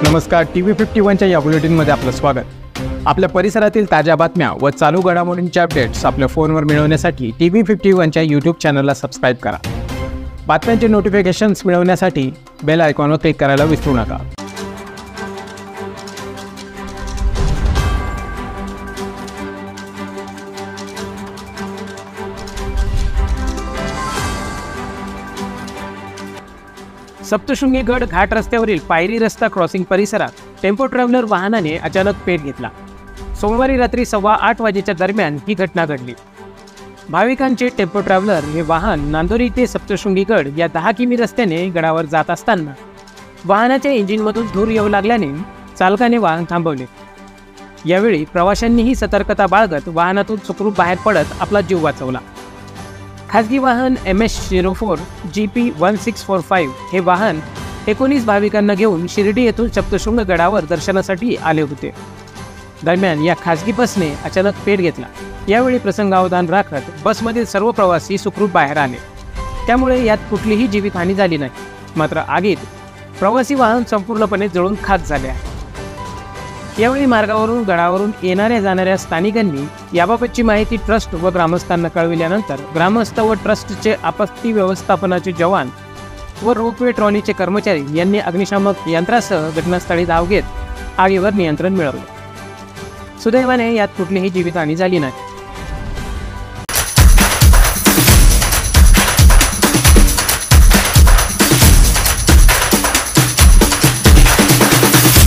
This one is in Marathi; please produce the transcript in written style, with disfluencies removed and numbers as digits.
नमस्कार, TV51च्या या बुलेटिनमध्ये आपलं स्वागत। आपल्या परिसरातील ताज्या बातम्या व चालू घडामोडींचे अपडेट्स आपल्या फोनवर मिळवण्यासाठी TV51च्या YouTube चॅनलला सबस्क्राइब करा। बातम्यांचे नोटिफिकेशन्स मिळवण्यासाठी बेल आयकॉनवर क्लिक करायला विसरू नका। सप्तशृंगी गड घाट रस्त्यावरील पायरी रस्ता क्रॉसिंग परिसरात टेम्पो ट्रॅव्हलर वाहनाने अचानक पेट घेतला। सोमवारी रात्री 8:15 वाजेच्या दरम्यान ही घटना घडली। भाविकांचे टेम्पो ट्रॅव्हलर हे वाहन नांदोरी ते सप्तशृंगी गड या 10 किमी रस्त्याने गडावर जात असताना वाहनाच्या इंजिनमधून धूर येऊ लागल्याने चालकाने वाहन थांबवले। यावेळी प्रवाशांनीही सतर्कता बाळगत वाहनातून सुखरूप बाहेर पडत आपला जीव वाचवला। खासगी वाहन MS04 GP1645 हे वाहन 19 भाविकांना घेऊन शिर्डी येथून सप्तशृंग गडावर दर्शनासाठी आले होते। दरम्यान या खासगी बसने अचानक पेट घेतला। यावेळी प्रसंगावधान राखत बसमधील सर्व प्रवासी सुखरूप बाहेर आले, त्यामुळे यात कुठलीही जीवितहानी झाली नाही। मात्र आगीत प्रवासी वाहन संपूर्णपणे जळून खाक झाले आहे। यावेळी मार्गावरून गडावरून येणाऱ्या जाणाऱ्या स्थानिकांनी याबाबतची माहिती ट्रस्ट व ग्रामस्थांना कळविल्यानंतर ग्रामस्थ व ट्रस्टचे आपत्ती व्यवस्थापनाचे जवान व रोपवे ट्रॉलीचे कर्मचारी यांनी अग्निशामक यंत्रासह घटनास्थळी धाव घेत आगीवर नियंत्रण मिळवले। सुदैवाने यात कुठलीही जीवितहानी झाली नाही।